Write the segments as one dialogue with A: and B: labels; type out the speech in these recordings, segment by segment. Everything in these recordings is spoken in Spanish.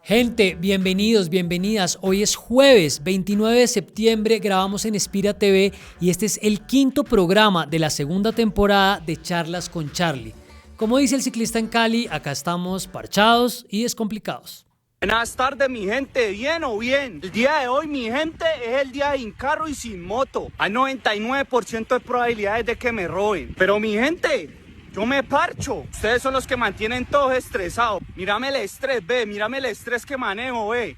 A: Gente, bienvenidos, bienvenidas. Hoy es jueves 29 de septiembre, grabamos en Espira TV y este es el quinto programa de la segunda temporada de Charlas con Charlie. Como dice el ciclista en Cali, acá estamos parchados y descomplicados.
B: Buenas tardes, mi gente, ¿bien o bien? El día de hoy, mi gente, es el día sin carro y sin moto. Hay 99% de probabilidades de que me roben. Pero mi gente, yo me parcho. Ustedes son los que mantienen todos estresados. Mírame el estrés, ve, mírame el estrés que manejo, ve.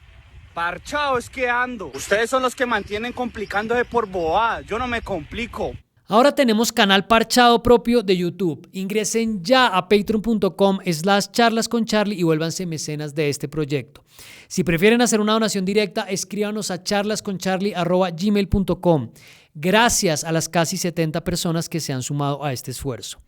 B: Parchado es que ando. Ustedes son los que mantienen complicándose por bobadas. Yo no me complico.
A: Ahora tenemos canal parchado propio de YouTube. Ingresen ya a patreon.com/charlasconcharlie y vuélvanse mecenas de este proyecto. Si prefieren hacer una donación directa, escríbanos a charlasconcharlie@gmail.com. Gracias a las casi 70 personas que se han sumado a este esfuerzo.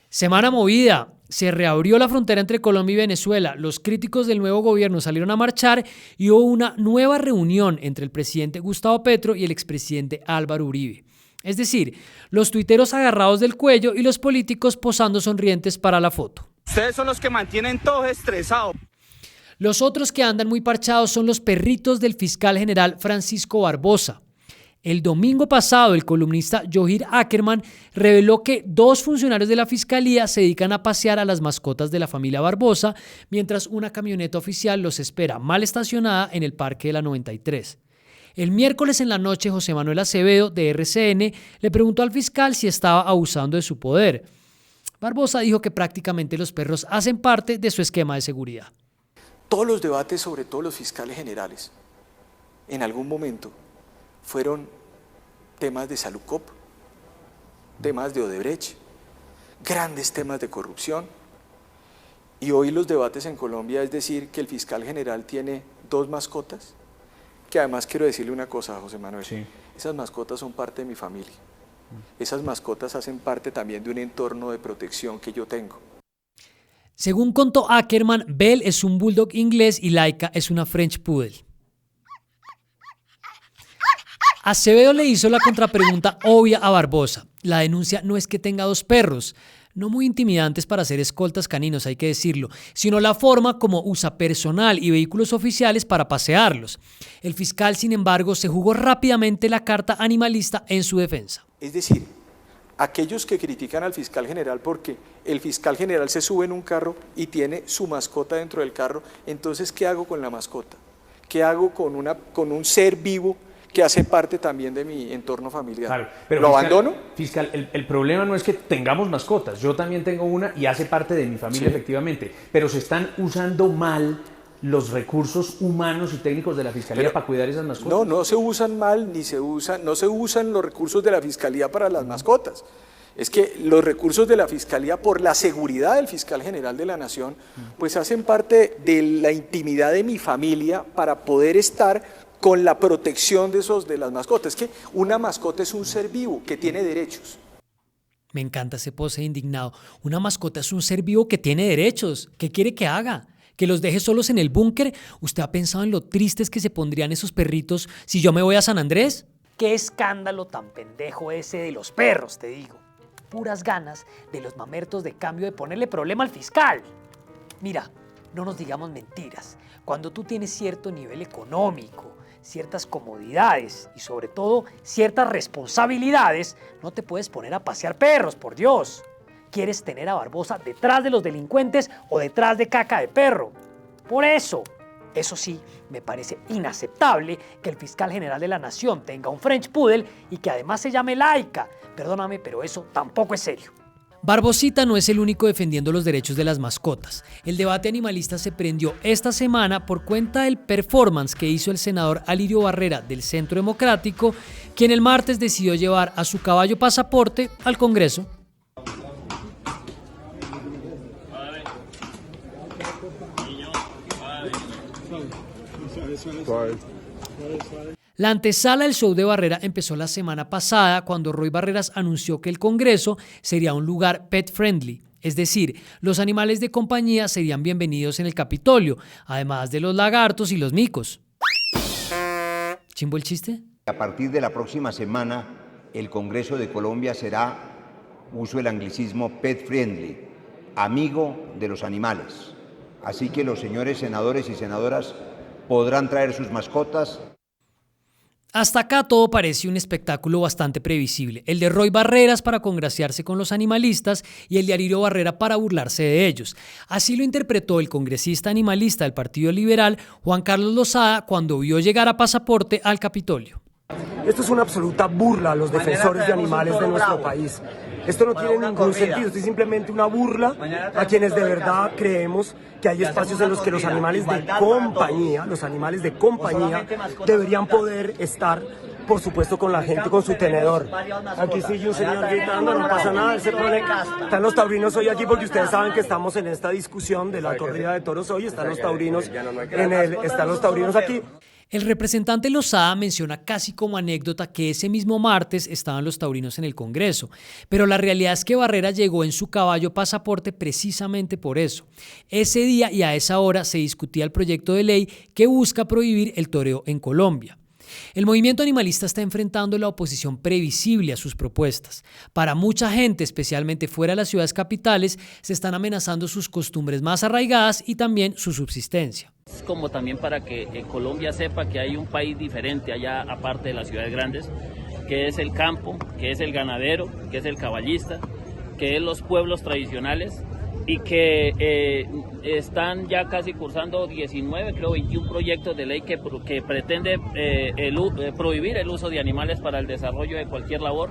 A: Semana movida. Se reabrió la frontera entre Colombia y Venezuela. Los críticos del nuevo gobierno salieron a marchar y hubo una nueva reunión entre el presidente Gustavo Petro y el expresidente Álvaro Uribe. Es decir, los tuiteros agarrados del cuello y los políticos posando sonrientes para la foto.
B: Ustedes son los que mantienen todos estresados.
A: Los otros que andan muy parchados son los perritos del fiscal general Francisco Barbosa. El domingo pasado, el columnista Johir Ackerman reveló que 2 funcionarios de la fiscalía se dedican a pasear a las mascotas de la familia Barbosa, mientras una camioneta oficial los espera mal estacionada en el Parque de la 93. El miércoles en la noche, José Manuel Acevedo, de RCN, le preguntó al fiscal si estaba abusando de su poder. Barbosa dijo que prácticamente los perros hacen parte de su esquema de seguridad.
C: Todos los debates, sobre todo los fiscales generales, en algún momento fueron temas de Salucop, temas de Odebrecht, grandes temas de corrupción. Y hoy los debates en Colombia es decir que el fiscal general tiene 2 mascotas, que además quiero decirle una cosa, José Manuel, sí. Esas mascotas son parte de mi familia. Esas mascotas hacen parte también de un entorno de protección que yo tengo.
A: Según contó Ackerman, Bell es un bulldog inglés y Laika es una French poodle. Acevedo le hizo la contrapregunta obvia a Barbosa. La denuncia no es que tenga 2 perros, no muy intimidantes para ser escoltas caninos, hay que decirlo, sino la forma como usa personal y vehículos oficiales para pasearlos. El fiscal, sin embargo, se jugó rápidamente la carta animalista en su defensa.
C: Es decir, aquellos que critican al fiscal general porque el fiscal general se sube en un carro y tiene su mascota dentro del carro, entonces, ¿qué hago con la mascota? ¿Qué hago con un ser vivo que hace parte también de mi entorno familiar?
D: Claro, pero
C: ¿Lo
D: fiscal,
C: abandono?
D: Fiscal, el problema no es que tengamos mascotas, yo también tengo una y hace parte de mi familia, sí, efectivamente, pero se están usando mal los recursos humanos y técnicos de la Fiscalía para cuidar esas mascotas.
C: No se usan mal, no se usan los recursos de la Fiscalía para las mascotas. Es que los recursos de la Fiscalía, por la seguridad del fiscal general de la Nación, pues hacen parte de la intimidad de mi familia para poder estar con la protección de las mascotas. Es que una mascota es un ser vivo que tiene derechos.
A: Me encanta ese pose indignado. Una mascota es un ser vivo que tiene derechos. ¿Qué quiere que haga? ¿Que los deje solos en el búnker? ¿Usted ha pensado en lo tristes que se pondrían esos perritos si yo me voy a San Andrés?
E: Qué escándalo tan pendejo ese de los perros, te digo. Puras ganas de los mamertos de cambio de ponerle problema al fiscal. Mira, no nos digamos mentiras. Cuando tú tienes cierto nivel económico, ciertas comodidades y sobre todo ciertas responsabilidades, no te puedes poner a pasear perros, por Dios. ¿Quieres tener a Barbosa detrás de los delincuentes o detrás de caca de perro? Por eso sí, me parece inaceptable que el fiscal general de la Nación tenga un French Poodle y que además se llame Laika. Perdóname, pero eso tampoco es serio.
A: Barbosita no es el único defendiendo los derechos de las mascotas. El debate animalista se prendió esta semana por cuenta del performance que hizo el senador Alirio Barrera del Centro Democrático, quien el martes decidió llevar a su caballo pasaporte al Congreso. La antesala del show de Barrera empezó la semana pasada cuando Roy Barreras anunció que el Congreso sería un lugar pet friendly, es decir, los animales de compañía serían bienvenidos en el Capitolio, además de los lagartos y los micos. ¿Chimbo el chiste?
F: A partir de la próxima semana, el Congreso de Colombia será, uso el anglicismo, pet friendly, amigo de los animales. Así que los señores senadores y senadoras podrán traer sus mascotas.
A: Hasta acá todo parece un espectáculo bastante previsible, el de Roy Barreras para congraciarse con los animalistas y el de Alirio Barrera para burlarse de ellos. Así lo interpretó el congresista animalista del Partido Liberal, Juan Carlos Lozada, cuando vio llegar a Pasaporte al Capitolio.
G: Esto es una absoluta burla a los defensores de animales de nuestro país. Esto no tiene ningún sentido, esto es simplemente una burla a quienes de verdad creemos que hay espacios en los que los animales de compañía deberían poder estar, por supuesto, con la gente, con su tenedor. Aquí sigue un señor gritando, no pasa nada, están los taurinos hoy aquí porque ustedes saben que estamos en esta discusión de la corrida de toros hoy, están los taurinos aquí.
A: El representante Lozada menciona casi como anécdota que ese mismo martes estaban los taurinos en el Congreso, pero la realidad es que Barrera llegó en su caballo Pasaporte precisamente por eso. Ese día y a esa hora se discutía el proyecto de ley que busca prohibir el toreo en Colombia. El movimiento animalista está enfrentando la oposición previsible a sus propuestas. Para mucha gente, especialmente fuera de las ciudades capitales, se están amenazando sus costumbres más arraigadas y también su subsistencia.
H: Es como también para que Colombia sepa que hay un país diferente allá, aparte de las ciudades grandes, que es el campo, que es el ganadero, que es el caballista, que es los pueblos tradicionales y que están ya casi cursando 21 proyectos de ley que pretende prohibir el uso de animales para el desarrollo de cualquier labor,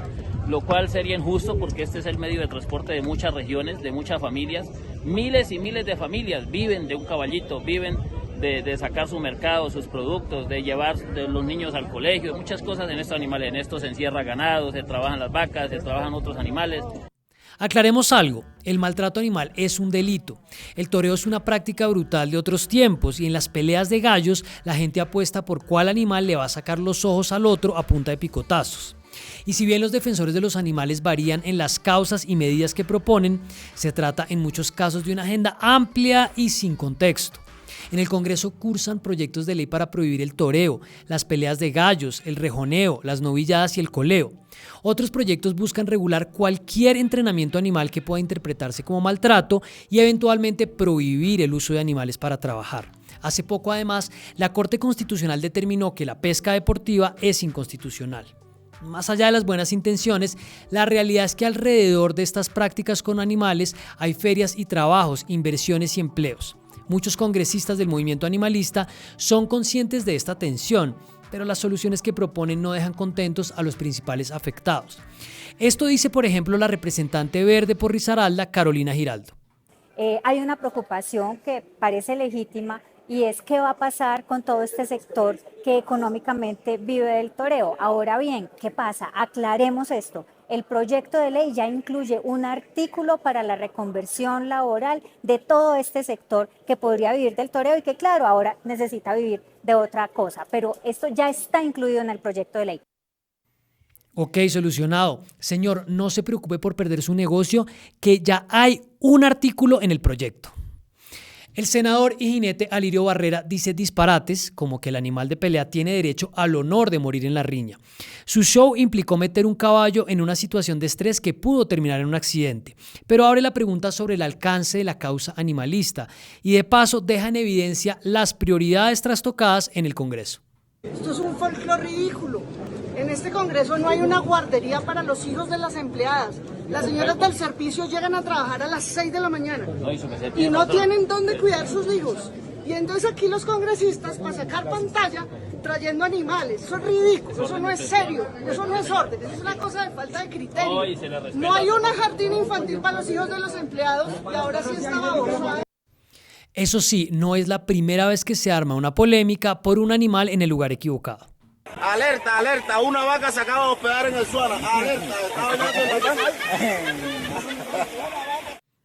H: lo cual sería injusto porque este es el medio de transporte de muchas regiones, de muchas familias. Miles y miles de familias viven de un caballito, viven de sacar su mercado, sus productos, de llevar de los niños al colegio, muchas cosas en estos animales. En esto se encierra ganado, se trabajan las vacas, se trabajan otros animales.
A: Aclaremos algo, el maltrato animal es un delito. El toreo es una práctica brutal de otros tiempos y en las peleas de gallos la gente apuesta por cuál animal le va a sacar los ojos al otro a punta de picotazos. Y si bien los defensores de los animales varían en las causas y medidas que proponen, se trata en muchos casos de una agenda amplia y sin contexto. En el Congreso cursan proyectos de ley para prohibir el toreo, las peleas de gallos, el rejoneo, las novilladas y el coleo. Otros proyectos buscan regular cualquier entrenamiento animal que pueda interpretarse como maltrato y eventualmente prohibir el uso de animales para trabajar. Hace poco, además, la Corte Constitucional determinó que la pesca deportiva es inconstitucional. Más allá de las buenas intenciones, la realidad es que alrededor de estas prácticas con animales hay ferias y trabajos, inversiones y empleos. Muchos congresistas del movimiento animalista son conscientes de esta tensión, pero las soluciones que proponen no dejan contentos a los principales afectados. Esto dice, por ejemplo, la representante verde por Risaralda, Carolina Giraldo.
I: Hay una preocupación que parece legítima y es qué va a pasar con todo este sector que económicamente vive del toreo. Ahora bien, ¿qué pasa? Aclaremos esto. El proyecto de ley ya incluye un artículo para la reconversión laboral de todo este sector que podría vivir del toreo y que, claro, ahora necesita vivir de otra cosa, pero esto ya está incluido en el proyecto de ley.
A: Ok, solucionado. Señor, no se preocupe por perder su negocio, que ya hay un artículo en el proyecto. El senador y jinete Alirio Barrera dice disparates como que el animal de pelea tiene derecho al honor de morir en la riña. Su show implicó meter un caballo en una situación de estrés que pudo terminar en un accidente, pero abre la pregunta sobre el alcance de la causa animalista y de paso deja en evidencia las prioridades trastocadas en el Congreso.
J: Esto es un folclore ridículo. En este Congreso no hay una guardería para los hijos de las empleadas. Las señoras del servicio llegan a trabajar a las 6 de la mañana y no tienen dónde cuidar sus hijos. Y entonces aquí los congresistas para sacar pantalla trayendo animales. Eso es ridículo, eso no es serio, eso no es orden, eso es una cosa de falta de criterio. No hay una jardín infantil para los hijos de los empleados y ahora sí está baboso.
A: Eso sí, no es la primera vez que se arma una polémica por un animal en el lugar equivocado.
K: Alerta, alerta, una vaca se acaba de hospedar en el Suana. Alerta,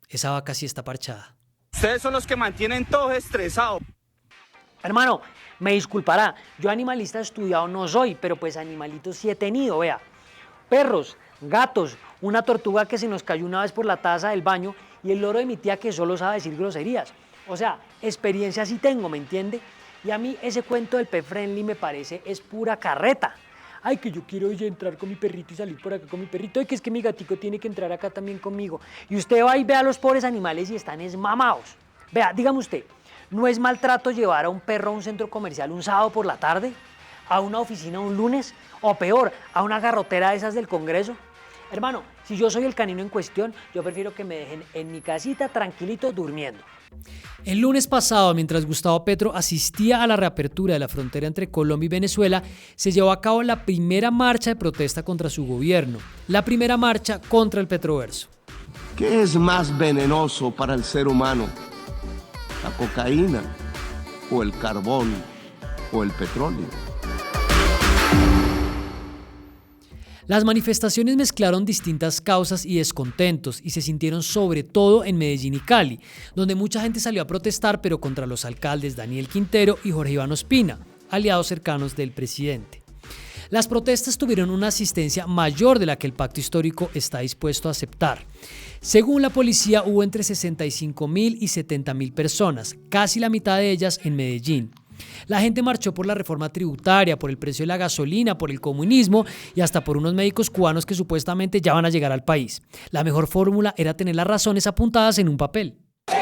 A: Esa vaca sí está parchada.
B: Ustedes son los que mantienen todos estresados.
E: Hermano, me disculpará, yo animalista estudiado no soy, pero pues animalitos sí he tenido, vea. Perros, gatos, una tortuga que se nos cayó una vez por la taza del baño y el loro de mi tía que solo sabe decir groserías. O sea, experiencia sí tengo, ¿me entiende? Y a mí ese cuento del pet friendly me parece es pura carreta. Ay, que yo quiero ya entrar con mi perrito y salir por acá con mi perrito. Ay, que es que mi gatico tiene que entrar acá también conmigo. Y usted va y ve a los pobres animales y están esmamados. Vea, dígame usted, ¿No es maltrato llevar a un perro a un centro comercial un sábado por la tarde? ¿A una oficina un lunes? O peor, a una garrotera de esas del Congreso. Hermano, si yo soy el canino en cuestión, yo prefiero que me dejen en mi casita tranquilito durmiendo.
A: El lunes pasado, mientras Gustavo Petro asistía a la reapertura de la frontera entre Colombia y Venezuela, se llevó a cabo la primera marcha de protesta contra su gobierno, la primera marcha contra el Petroverso.
L: ¿Qué es más venenoso para el ser humano? ¿La cocaína o el carbón o el petróleo?
A: Las manifestaciones mezclaron distintas causas y descontentos y se sintieron sobre todo en Medellín y Cali, donde mucha gente salió a protestar pero contra los alcaldes Daniel Quintero y Jorge Iván Ospina, aliados cercanos del presidente. Las protestas tuvieron una asistencia mayor de la que el pacto histórico está dispuesto a aceptar. Según la policía, hubo entre 65.000 y 70.000 personas, casi la mitad de ellas en Medellín. La gente marchó por la reforma tributaria, por el precio de la gasolina, por el comunismo y hasta por unos médicos cubanos que supuestamente ya van a llegar al país. La mejor fórmula era tener las razones apuntadas en un papel.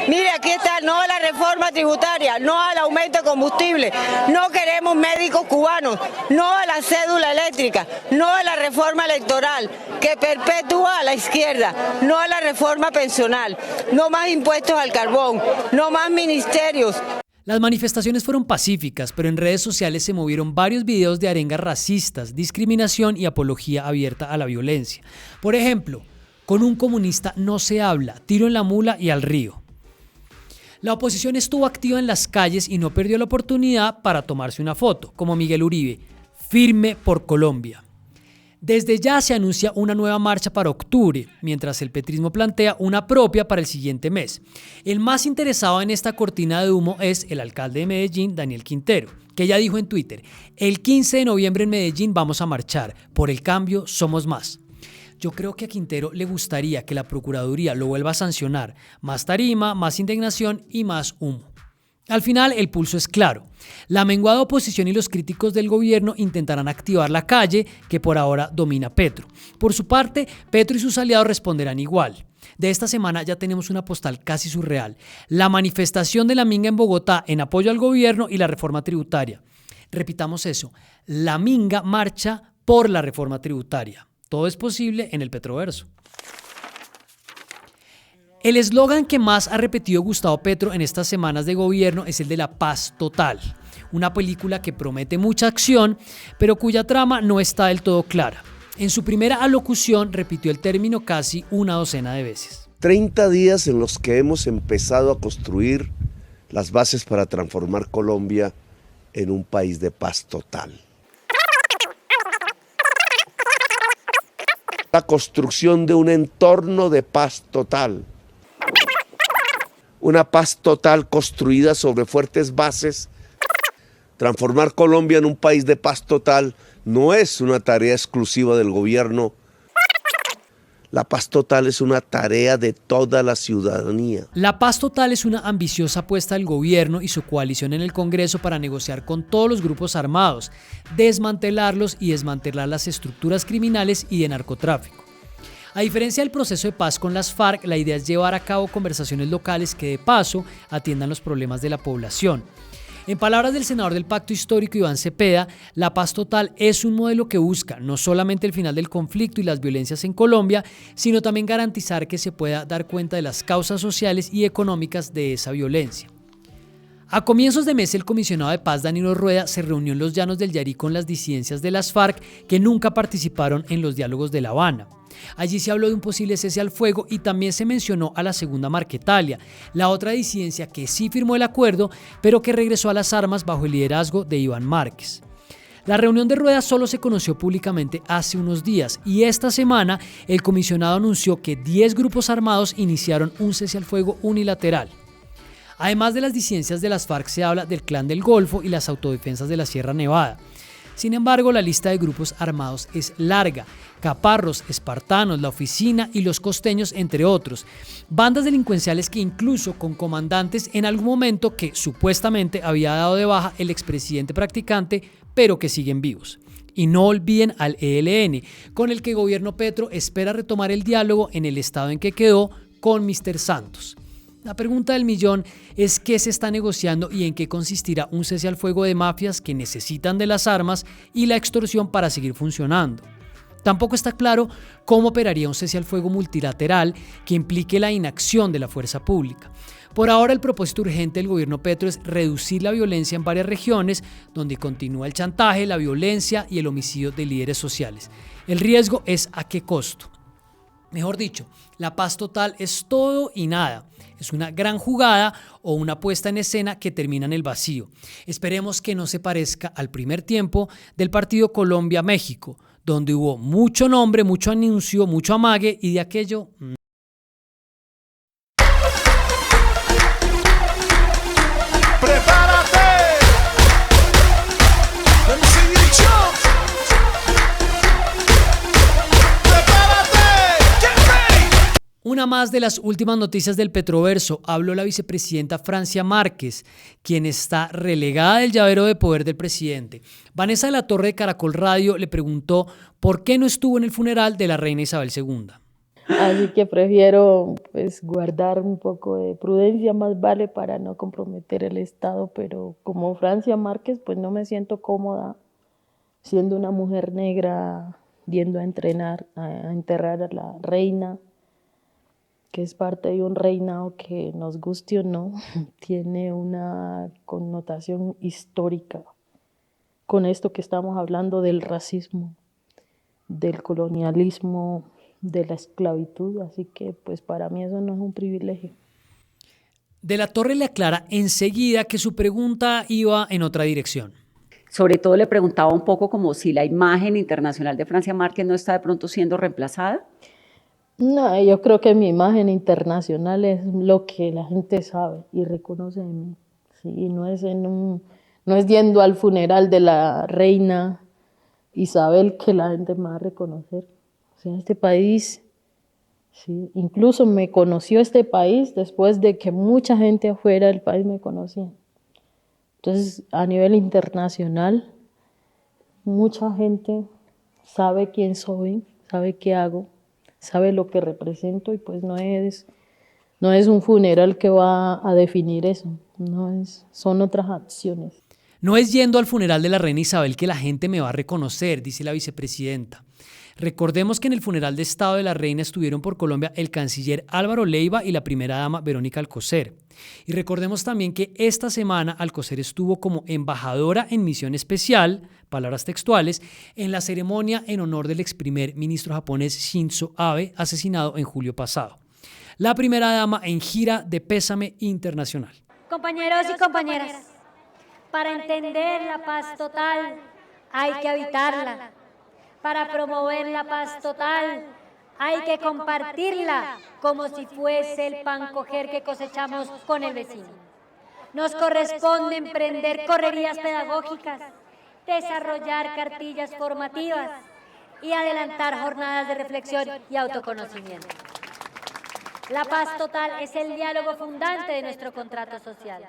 M: Mire, aquí está, no a la reforma tributaria, no al aumento de combustible, no queremos médicos cubanos, no a la cédula eléctrica, no a la reforma electoral que perpetúa a la izquierda, no a la reforma pensional, no más impuestos al carbón, no más ministerios.
A: Las manifestaciones fueron pacíficas, pero en redes sociales se movieron varios videos de arengas racistas, discriminación y apología abierta a la violencia. Por ejemplo, con un comunista no se habla, tiro en la mula y al río. La oposición estuvo activa en las calles y no perdió la oportunidad para tomarse una foto, como Miguel Uribe, firme por Colombia. Desde ya se anuncia una nueva marcha para octubre, mientras el petrismo plantea una propia para el siguiente mes. El más interesado en esta cortina de humo es el alcalde de Medellín, Daniel Quintero, que ya dijo en Twitter: el 15 de noviembre en Medellín vamos a marchar, por el cambio somos más. Yo creo que a Quintero le gustaría que la Procuraduría lo vuelva a sancionar, más tarima, más indignación y más humo. Al final, el pulso es claro. La menguada oposición y los críticos del gobierno intentarán activar la calle, que por ahora domina Petro. Por su parte, Petro y sus aliados responderán igual. De esta semana ya tenemos una postal casi surreal. La manifestación de la Minga en Bogotá en apoyo al gobierno y la reforma tributaria. Repitamos eso, la Minga marcha por la reforma tributaria. Todo es posible en el Petroverso. El eslogan que más ha repetido Gustavo Petro en estas semanas de gobierno es el de la paz total, una película que promete mucha acción, pero cuya trama no está del todo clara. En su primera alocución repitió el término casi una docena de veces.
L: 30 días en los que hemos empezado a construir las bases para transformar Colombia en un país de paz total. La construcción de un entorno de paz total. Una paz total construida sobre fuertes bases. Transformar Colombia en un país de paz total no es una tarea exclusiva del gobierno. La paz total es una tarea de toda la ciudadanía.
A: La paz total es una ambiciosa apuesta del gobierno y su coalición en el Congreso para negociar con todos los grupos armados, desmantelarlos y desmantelar las estructuras criminales y de narcotráfico. A diferencia del proceso de paz con las FARC, la idea es llevar a cabo conversaciones locales que de paso atiendan los problemas de la población. En palabras del senador del Pacto Histórico, Iván Cepeda, la paz total es un modelo que busca no solamente el final del conflicto y las violencias en Colombia, sino también garantizar que se pueda dar cuenta de las causas sociales y económicas de esa violencia. A comienzos de mes, el comisionado de paz Danilo Rueda se reunió en los llanos del Yarí con las disidencias de las FARC que nunca participaron en los diálogos de La Habana. Allí se habló de un posible cese al fuego y también se mencionó a la segunda Marquetalia, la otra disidencia que sí firmó el acuerdo, pero que regresó a las armas bajo el liderazgo de Iván Márquez. La reunión de Rueda solo se conoció públicamente hace unos días y esta semana el comisionado anunció que 10 grupos armados iniciaron un cese al fuego unilateral. Además de las disidencias de las FARC, se habla del Clan del Golfo y las autodefensas de la Sierra Nevada. Sin embargo, la lista de grupos armados es larga: Caparros, Espartanos, La Oficina y Los Costeños, entre otros. Bandas delincuenciales que incluso con comandantes en algún momento que supuestamente había dado de baja el expresidente practicante, pero que siguen vivos. Y no olviden al ELN, con el que el gobierno Petro espera retomar el diálogo en el estado en que quedó con Mr. Santos. La pregunta del millón es qué se está negociando y en qué consistirá un cese al fuego de mafias que necesitan de las armas y la extorsión para seguir funcionando. Tampoco está claro cómo operaría un cese al fuego multilateral que implique la inacción de la fuerza pública. Por ahora, el propósito urgente del gobierno Petro es reducir la violencia en varias regiones donde continúa el chantaje, la violencia y el homicidio de líderes sociales. El riesgo es a qué costo. Mejor dicho, la paz total es todo y nada. Es una gran jugada o una puesta en escena que termina en el vacío. Esperemos que no se parezca al primer tiempo del partido Colombia-México, donde hubo mucho nombre, mucho anuncio, mucho amague y de aquello... Una más de las últimas noticias del Petroverso. Habló la vicepresidenta Francia Márquez, quien está relegada del llavero de poder del presidente. Vanessa de la Torre de Caracol Radio le preguntó por qué no estuvo en el funeral de la reina Isabel II.
N: Así que prefiero guardar un poco de prudencia, más vale, para no comprometer el Estado, pero como Francia Márquez pues no me siento cómoda siendo una mujer negra yendo a entrenar, a enterrar a la reina, que es parte de un reinado que, nos guste o no, tiene una connotación histórica con esto que estamos hablando del racismo, del colonialismo, de la esclavitud, así que pues para mí eso no es un privilegio.
A: De la Torre le aclara enseguida que su pregunta iba en otra dirección.
O: Sobre todo le preguntaba un poco como si la imagen internacional de Francia Márquez no está de pronto siendo reemplazada.
N: No, yo creo que mi imagen internacional es lo que la gente sabe y reconoce de mí. Sí, no es yendo al funeral de la reina Isabel que la gente me va a reconocer. O sea, este país, sí, incluso me conoció este país después de que mucha gente afuera del país me conocía. Entonces, a nivel internacional, mucha gente sabe quién soy, sabe qué hago, sabe lo que represento y pues no es un funeral que va a definir eso, son otras acciones.
A: No es yendo al funeral de la reina Isabel que la gente me va a reconocer, dice la vicepresidenta. Recordemos que en el funeral de Estado de la reina estuvieron por Colombia el canciller Álvaro Leiva y la primera dama Verónica Alcocer. Y recordemos también que esta semana Alcocer estuvo como embajadora en misión especial, palabras textuales, en la ceremonia en honor del ex primer ministro japonés Shinzo Abe, asesinado en julio pasado. La primera dama en gira de pésame internacional.
P: Compañeros y compañeras, para entender la paz total hay que habitarla. Para promover la paz total hay que compartirla como si fuese el pan coger que cosechamos con el vecino. Nos corresponde emprender correrías pedagógicas, desarrollar cartillas formativas y adelantar jornadas de reflexión y autoconocimiento. La paz total es el diálogo fundante de nuestro contrato social.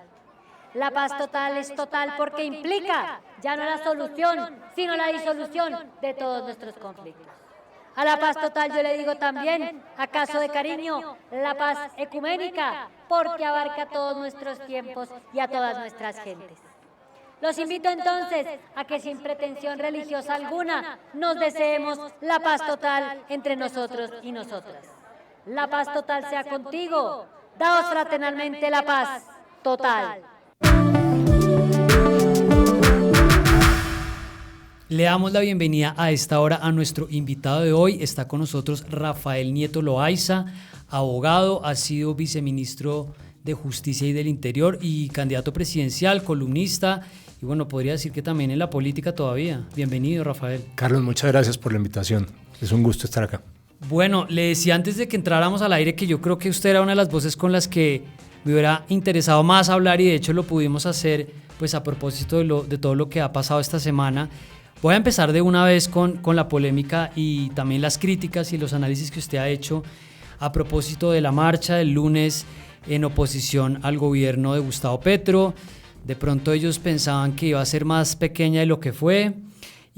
P: La paz total es total porque implica ya no la solución, sino la disolución de todos nuestros conflictos. A la paz total yo le digo también, acaso de cariño, la paz ecuménica, porque abarca todos nuestros tiempos y a todas nuestras gentes. Los invito entonces a que sin pretensión religiosa alguna nos deseemos la paz total entre nosotros y nosotras. La paz total sea contigo, daos fraternalmente la paz total.
A: Le damos la bienvenida a esta hora a nuestro invitado de hoy. Está con nosotros Rafael Nieto Loaiza, abogado, ha sido viceministro de Justicia y del Interior y candidato presidencial, columnista y bueno, podría decir que también en la política todavía. Bienvenido, Rafael.
Q: Carlos, muchas gracias por la invitación. Es un gusto estar acá.
A: Bueno, le decía antes de que entráramos al aire que yo creo que usted era una de las voces con las que me hubiera interesado más hablar y de hecho lo pudimos hacer pues a propósito de todo lo que ha pasado esta semana. Voy a empezar de una vez con la polémica y también las críticas y los análisis que usted ha hecho a propósito de la marcha del lunes en oposición al gobierno de Gustavo Petro. De pronto ellos pensaban que iba a ser más pequeña de lo que fue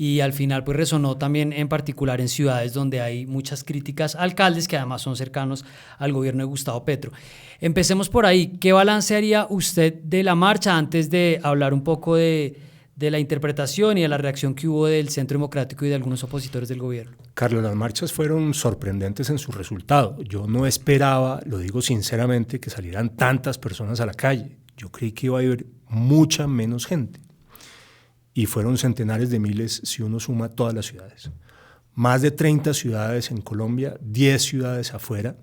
A: y al final pues resonó también en particular en ciudades donde hay muchas críticas a alcaldes que además son cercanos al gobierno de Gustavo Petro. Empecemos por ahí. ¿Qué balance haría usted de la marcha antes de hablar un poco de la interpretación y de la reacción que hubo del Centro Democrático y de algunos opositores del gobierno?
Q: Carlos, las marchas fueron sorprendentes en su resultado. Yo no esperaba, lo digo sinceramente, que salieran tantas personas a la calle. Yo creí que iba a haber mucha menos gente. Y fueron centenares de miles si uno suma todas las ciudades. Más de 30 ciudades en Colombia, 10 ciudades afuera,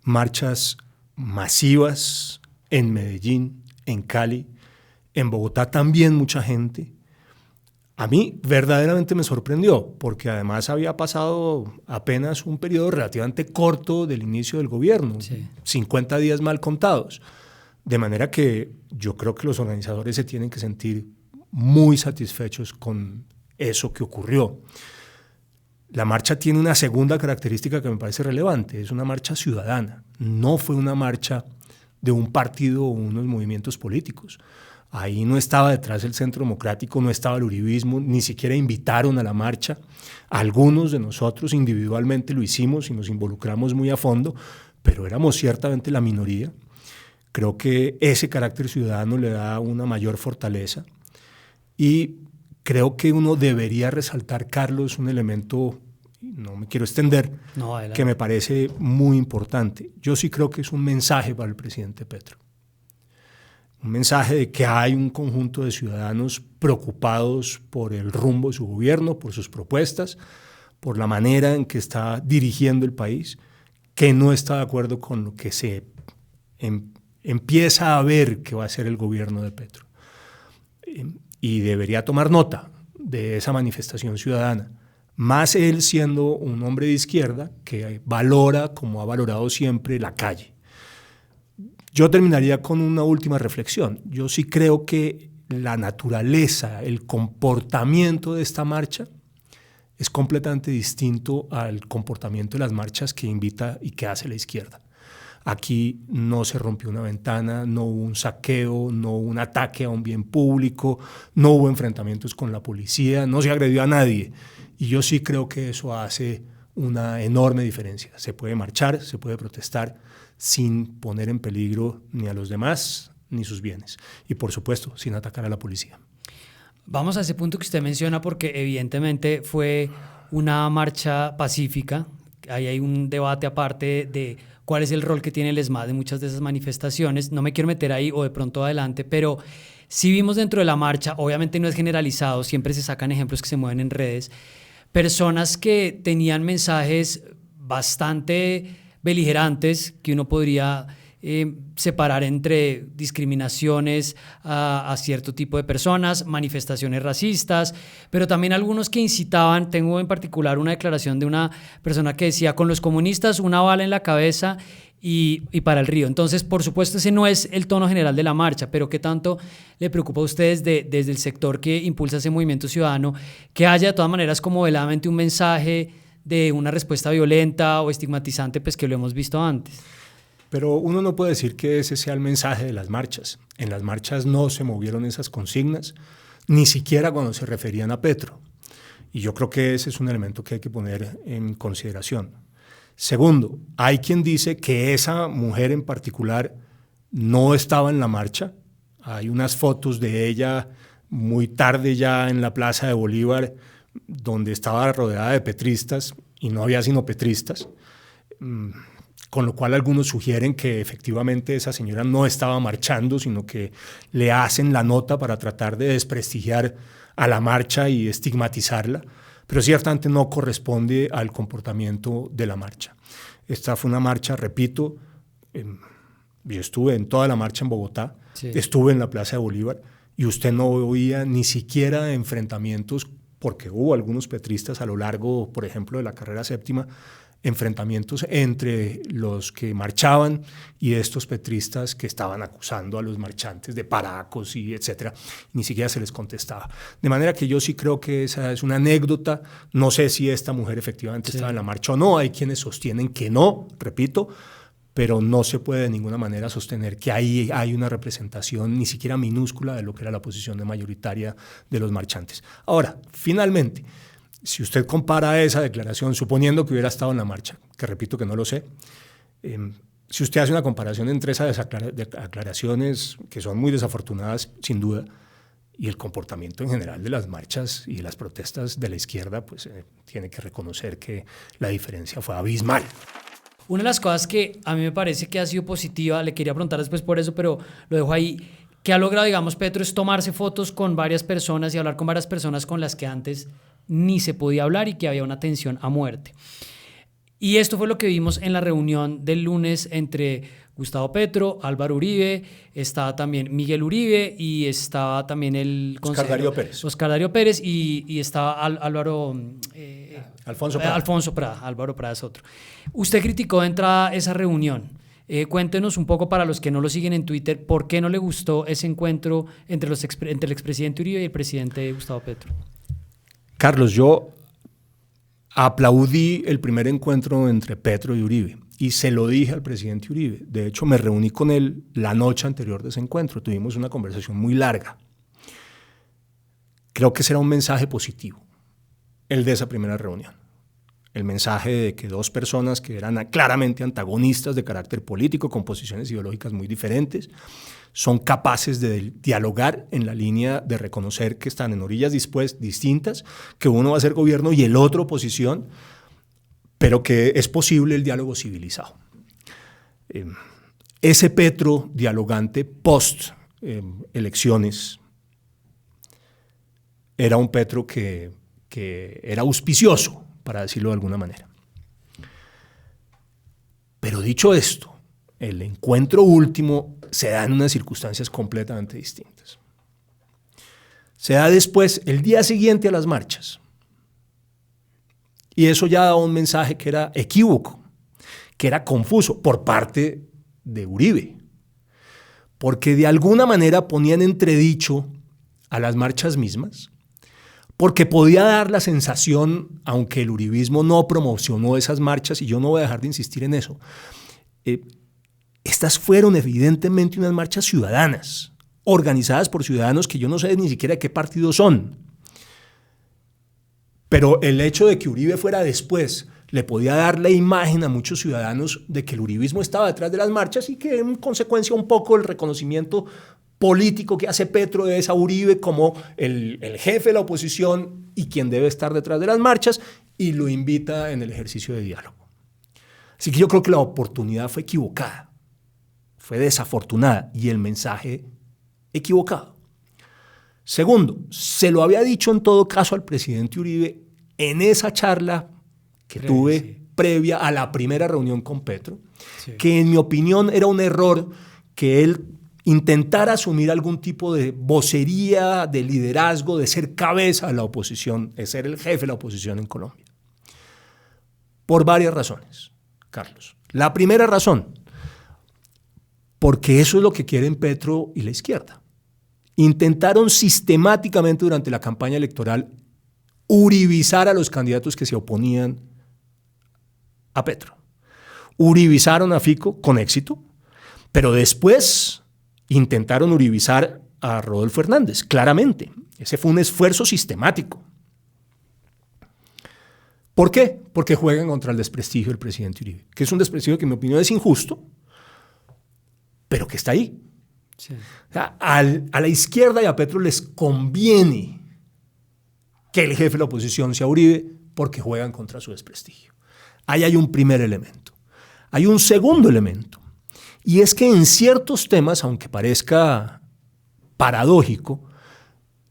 Q: marchas masivas en Medellín, en Cali, en Bogotá también mucha gente. A mí verdaderamente me sorprendió, porque además había pasado apenas un periodo relativamente corto del inicio del gobierno, 50 días mal contados. De manera que yo creo que los organizadores se tienen que sentir muy satisfechos con eso que ocurrió. La marcha tiene una segunda característica que me parece relevante, es una marcha ciudadana, no fue una marcha de un partido o unos movimientos políticos. Ahí no estaba detrás el Centro Democrático, no estaba el uribismo, ni siquiera invitaron a la marcha. Algunos de nosotros individualmente lo hicimos y nos involucramos muy a fondo, pero éramos ciertamente la minoría. Creo que ese carácter ciudadano le da una mayor fortaleza. Y creo que uno debería resaltar, Carlos, un elemento, no me quiero extender, que me parece muy importante. Yo sí creo que es un mensaje para el presidente Petro. Un mensaje de que hay un conjunto de ciudadanos preocupados por el rumbo de su gobierno, por sus propuestas, por la manera en que está dirigiendo el país, que no está de acuerdo con lo que se empieza a ver que va a ser el gobierno de Petro. Y debería tomar nota de esa manifestación ciudadana, más él siendo un hombre de izquierda que valora, como ha valorado siempre, la calle. Yo terminaría con una última reflexión. Yo sí creo que la naturaleza, el comportamiento de esta marcha es completamente distinto al comportamiento de las marchas que invita y que hace la izquierda. Aquí no se rompió una ventana, no hubo un saqueo, no hubo un ataque a un bien público, no hubo enfrentamientos con la policía, no se agredió a nadie. Y yo sí creo que eso hace una enorme diferencia. Se puede marchar, se puede protestar sin poner en peligro ni a los demás ni sus bienes. Y por supuesto, sin atacar a la policía.
A: Vamos a ese punto que usted menciona porque evidentemente fue una marcha pacífica. Ahí hay un debate aparte de cuál es el rol que tiene el ESMAD en muchas de esas manifestaciones. No me quiero meter ahí o de pronto adelante, pero sí vimos dentro de la marcha, obviamente no es generalizado, siempre se sacan ejemplos que se mueven en redes, personas que tenían mensajes bastante beligerantes que uno podría separar entre discriminaciones a cierto tipo de personas, manifestaciones racistas, pero también algunos que incitaban. Tengo en particular una declaración de una persona que decía: con los comunistas una bala en la cabeza y para el río. Entonces, por supuesto, ese no es el tono general de la marcha, pero ¿qué tanto le preocupa a ustedes desde el sector que impulsa ese movimiento ciudadano que haya de todas maneras como veladamente un mensaje de una respuesta violenta o estigmatizante, pues que lo hemos visto antes?
Q: Pero uno no puede decir que ese sea el mensaje de las marchas. En las marchas no se movieron esas consignas, ni siquiera cuando se referían a Petro. Y yo creo que ese es un elemento que hay que poner en consideración. Segundo, hay quien dice que esa mujer en particular no estaba en la marcha. Hay unas fotos de ella muy tarde ya en la Plaza de Bolívar, donde estaba rodeada de petristas y no había sino petristas. Con lo cual algunos sugieren que efectivamente esa señora no estaba marchando, sino que le hacen la nota para tratar de desprestigiar a la marcha y estigmatizarla, pero ciertamente no corresponde al comportamiento de la marcha. Esta fue una marcha, repito, yo estuve en toda la marcha en Bogotá, estuve en la Plaza de Bolívar y usted no oía ni siquiera enfrentamientos, porque hubo algunos petristas a lo largo, por ejemplo, de la carrera séptima, enfrentamientos entre los que marchaban y estos petristas que estaban acusando a los marchantes de paracos y etcétera. Ni siquiera se les contestaba. De manera que yo sí creo que esa es una anécdota. No sé si esta mujer efectivamente estaba en la marcha o no. Hay quienes sostienen que no, repito, pero no se puede de ninguna manera sostener que ahí hay una representación ni siquiera minúscula de lo que era la posición mayoritaria de los marchantes. Ahora, finalmente, si usted compara esa declaración, suponiendo que hubiera estado en la marcha, que repito que no lo sé, si usted hace una comparación entre esas aclaraciones, que son muy desafortunadas, sin duda, y el comportamiento en general de las marchas y de las protestas de la izquierda, pues tiene que reconocer que la diferencia fue abismal.
A: Una de las cosas que a mí me parece que ha sido positiva, le quería preguntar después por eso, pero lo dejo ahí, que ha logrado, digamos, Petro, es tomarse fotos con varias personas y hablar con varias personas con las que antes ni se podía hablar y que había una tensión a muerte. Y esto fue lo que vimos en la reunión del lunes entre Gustavo Petro, Álvaro Uribe, estaba también Miguel Uribe y estaba también el consejero Oscar Darío Pérez y estaba Alfonso Prada. Álvaro Prada es otro. Usted criticó de entrada esa reunión. Cuéntenos un poco, para los que no lo siguen en Twitter, ¿por qué no le gustó ese encuentro entre el expresidente Uribe y el presidente Gustavo Petro?
Q: Carlos, yo aplaudí el primer encuentro entre Petro y Uribe y se lo dije al presidente Uribe. De hecho, me reuní con él la noche anterior de ese encuentro. Tuvimos una conversación muy larga. Creo que será un mensaje positivo, el de esa primera reunión. El mensaje de que dos personas que eran claramente antagonistas de carácter político, con posiciones ideológicas muy diferentes, son capaces de dialogar en la línea de reconocer que están en orillas distintas, que uno va a ser gobierno y el otro oposición, pero que es posible el diálogo civilizado. Ese Petro dialogante post elecciones era un Petro que era auspicioso, para decirlo de alguna manera. Pero dicho esto, el encuentro último se da en unas circunstancias completamente distintas. Se da después, el día siguiente a las marchas. Y eso ya daba un mensaje que era equívoco, que era confuso por parte de Uribe, porque de alguna manera ponía en entredicho a las marchas mismas, porque podía dar la sensación, aunque el uribismo no promocionó esas marchas, y yo no voy a dejar de insistir en eso, estas fueron evidentemente unas marchas ciudadanas, organizadas por ciudadanos que yo no sé ni siquiera de qué partido son. Pero el hecho de que Uribe fuera después le podía dar la imagen a muchos ciudadanos de que el uribismo estaba detrás de las marchas y que en consecuencia un poco el reconocimiento político que hace Petro es a Uribe como el jefe de la oposición y quien debe estar detrás de las marchas, y lo invita en el ejercicio de diálogo. Así que yo creo que la oportunidad fue equivocada, fue desafortunada y el mensaje equivocado. Segundo, se lo había dicho en todo caso al presidente Uribe en esa charla que tuve previa a la primera reunión con Petro, que en mi opinión era un error que él intentara asumir algún tipo de vocería, de liderazgo, de ser cabeza de la oposición, de ser el jefe de la oposición en Colombia. Por varias razones, Carlos. La primera razón, porque eso es lo que quieren Petro y la izquierda. Intentaron sistemáticamente durante la campaña electoral uribizar a los candidatos que se oponían a Petro. Uribizaron a Fico con éxito, pero después intentaron uribizar a Rodolfo Hernández, claramente. Ese fue un esfuerzo sistemático. ¿Por qué? Porque juegan contra el desprestigio del presidente Uribe, que es un desprestigio que en mi opinión es injusto, pero que está ahí. Sí. O sea, a la izquierda y a Petro les conviene que el jefe de la oposición sea Uribe porque juegan contra su desprestigio. Ahí hay un primer elemento. Hay un segundo elemento, y es que en ciertos temas, aunque parezca paradójico,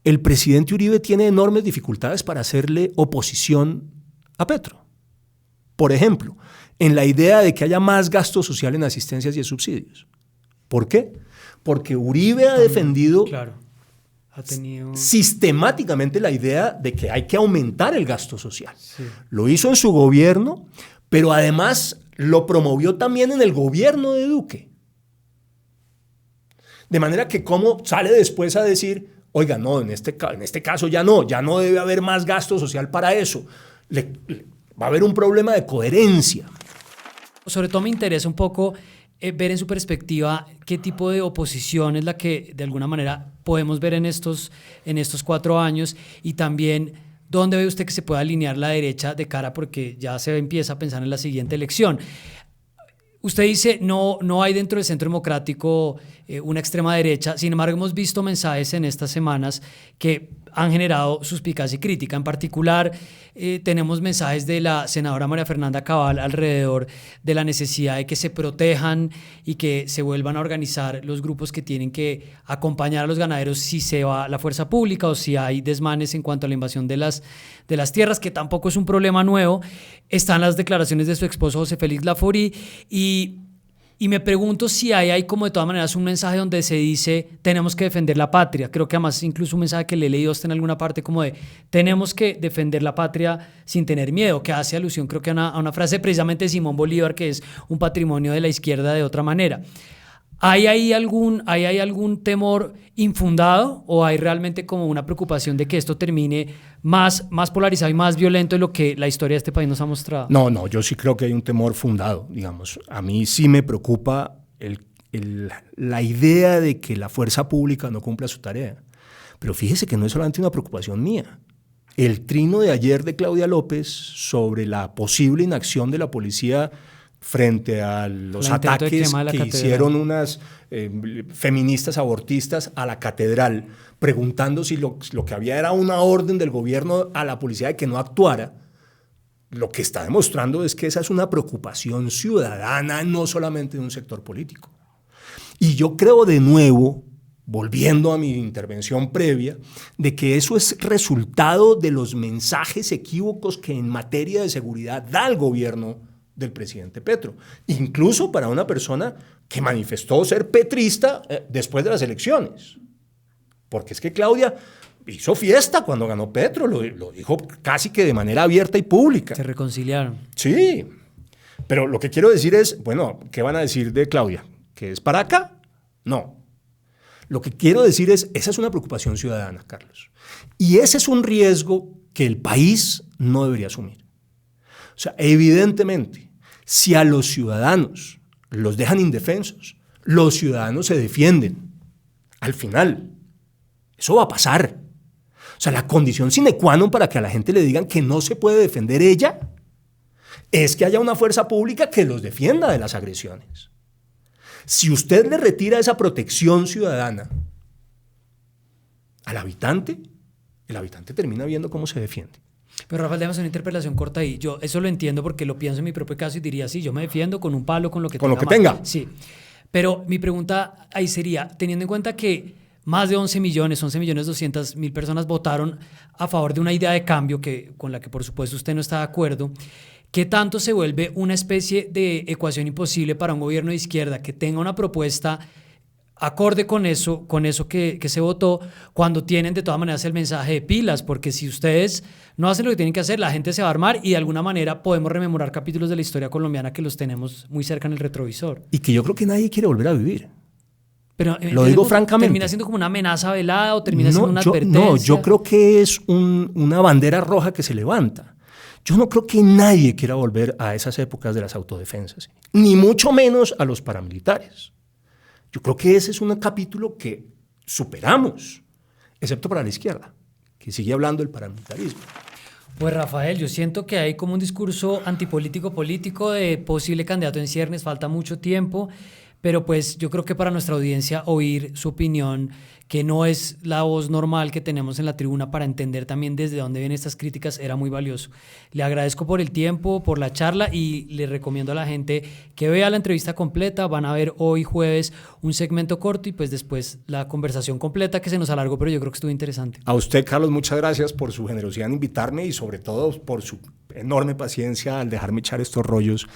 Q: el presidente Uribe tiene enormes dificultades para hacerle oposición a Petro. Por ejemplo, en la idea de que haya más gasto social en asistencias y en subsidios. ¿Por qué? Porque Uribe ha defendido sistemáticamente la idea de que hay que aumentar el gasto social. Sí. Lo hizo en su gobierno, pero además lo promovió también en el gobierno de Duque. De manera que cómo sale después a decir, oiga, no, en este caso ya no debe haber más gasto social para eso. Va a haber un problema de coherencia.
A: Sobre todo me interesa un poco ver en su perspectiva qué tipo de oposición es la que de alguna manera podemos ver en estos 4 años, y también dónde ve usted que se puede alinear la derecha de cara, porque ya se empieza a pensar en la siguiente elección. Usted dice no hay dentro del Centro Democrático una extrema derecha, sin embargo hemos visto mensajes en estas semanas que han generado suspicacia y crítica. En particular, tenemos mensajes de la senadora María Fernanda Cabal alrededor de la necesidad de que se protejan y que se vuelvan a organizar los grupos que tienen que acompañar a los ganaderos si se va la fuerza pública o si hay desmanes en cuanto a la invasión de las tierras, que tampoco es un problema nuevo. Están las declaraciones de su esposo José Félix Laforí, y me pregunto si hay como de todas maneras un mensaje donde se dice tenemos que defender la patria. Creo que además incluso un mensaje que le he leído hasta en alguna parte como de tenemos que defender la patria sin tener miedo, que hace alusión creo que a una frase precisamente de Simón Bolívar, que es un patrimonio de la izquierda de otra manera. ¿Hay algún temor infundado o hay realmente como una preocupación de que esto termine más polarizado y más violento de lo que la historia de este país nos ha mostrado?
Q: No, yo sí creo que hay un temor fundado, digamos. A mí sí me preocupa la idea de que la fuerza pública no cumpla su tarea. Pero fíjese que no es solamente una preocupación mía. El trino de ayer de Claudia López sobre la posible inacción de la policía frente a los ataques que hicieron unas feministas abortistas a la catedral, preguntando si lo que había era una orden del gobierno a la policía de que no actuara, lo que está demostrando es que esa es una preocupación ciudadana, no solamente de un sector político. Y yo creo, de nuevo, volviendo a mi intervención previa, de que eso es resultado de los mensajes equívocos que en materia de seguridad da el gobierno del presidente Petro, incluso para una persona que manifestó ser petrista después de las elecciones. Porque es que Claudia hizo fiesta cuando ganó Petro, lo dijo casi que de manera abierta y pública.
A: Se reconciliaron.
Q: Sí, pero lo que quiero decir es, bueno, ¿qué van a decir de Claudia? ¿Que es para acá? No. Lo que quiero decir es, esa es una preocupación ciudadana, Carlos. Y ese es un riesgo que el país no debería asumir. O sea, evidentemente, si a los ciudadanos los dejan indefensos, los ciudadanos se defienden. Al final, eso va a pasar. O sea, la condición sine qua non para que a la gente le digan que no se puede defender ella es que haya una fuerza pública que los defienda de las agresiones. Si usted le retira esa protección ciudadana al habitante, el habitante termina viendo cómo se defiende.
A: Pero Rafael, déjame hacer una interpelación corta ahí. Yo eso lo entiendo porque lo pienso en mi propio caso y diría, sí, yo me defiendo con un palo, con lo que tenga. Sí, pero mi pregunta ahí sería, teniendo en cuenta que más de 11 millones 200,000 personas votaron a favor de una idea de cambio con la que por supuesto usted no está de acuerdo, ¿qué tanto se vuelve una especie de ecuación imposible para un gobierno de izquierda que tenga una propuesta acorde con eso que se votó, cuando tienen de todas maneras el mensaje de pilas? Porque si ustedes no hacen lo que tienen que hacer, la gente se va a armar y de alguna manera podemos rememorar capítulos de la historia colombiana que los tenemos muy cerca en el retrovisor.
Q: Y que yo creo que nadie quiere volver a vivir.
A: Pero
Q: lo digo francamente.
A: ¿Termina siendo como una amenaza velada o termina siendo una advertencia?
Q: No, yo creo que es una bandera roja que se levanta. Yo no creo que nadie quiera volver a esas épocas de las autodefensas, ni mucho menos a los paramilitares. Yo creo que ese es un capítulo que superamos, excepto para la izquierda, que sigue hablando del paramilitarismo.
A: Pues Rafael, yo siento que hay como un discurso antipolítico de posible candidato en ciernes, falta mucho tiempo, pero pues yo creo que para nuestra audiencia oír su opinión, que no es la voz normal que tenemos en la tribuna para entender también desde dónde vienen estas críticas, era muy valioso. Le agradezco por el tiempo, por la charla, y le recomiendo a la gente que vea la entrevista completa. Van a ver hoy jueves un segmento corto y pues después la conversación completa, que se nos alargó, pero yo creo que estuvo interesante.
Q: A usted, Carlos, muchas gracias por su generosidad en invitarme y sobre todo por su enorme paciencia al dejarme echar estos rollos.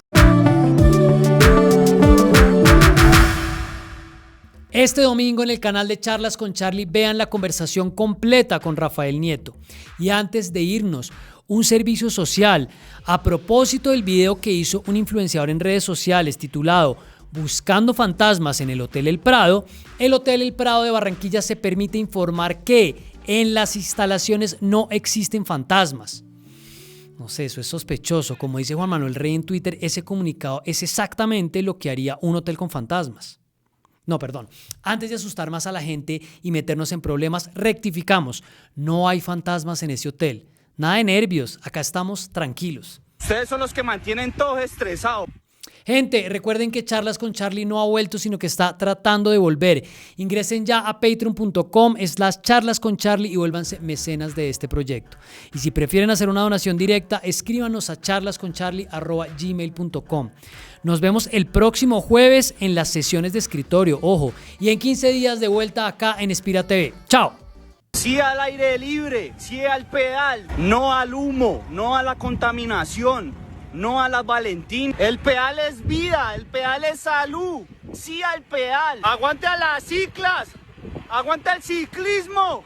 A: Este domingo en el canal de Charlas con Charlie vean la conversación completa con Rafael Nieto. Y antes de irnos, un servicio social. A propósito del video que hizo un influenciador en redes sociales titulado Buscando fantasmas en el Hotel El Prado, el Hotel El Prado de Barranquilla se permite informar que en las instalaciones no existen fantasmas. No sé, eso es sospechoso. Como dice Juan Manuel Rey en Twitter, ese comunicado es exactamente lo que haría un hotel con fantasmas. No, perdón. Antes de asustar más a la gente y meternos en problemas, rectificamos. No hay fantasmas en ese hotel. Nada de nervios. Acá estamos tranquilos.
B: Ustedes son los que mantienen todos estresados.
A: Gente, recuerden que Charlas con Charlie no ha vuelto, sino que está tratando de volver. Ingresen ya a patreon.com/charlasconcharlie y vuélvanse mecenas de este proyecto. Y si prefieren hacer una donación directa, escríbanos a charlasconcharlie@gmail.com. Nos vemos el próximo jueves en las sesiones de escritorio, ojo, y en 15 días de vuelta acá en Espira TV. ¡Chao!
B: Sí al aire libre, sí al pedal, no al humo, no a la contaminación. No a las Valentín. El pedal es vida, el pedal es salud. Sí al pedal. Aguante a las ciclas. Aguante el ciclismo.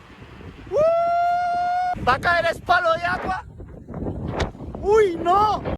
B: ¿Va a caer espalo de agua? ¡Uy, no!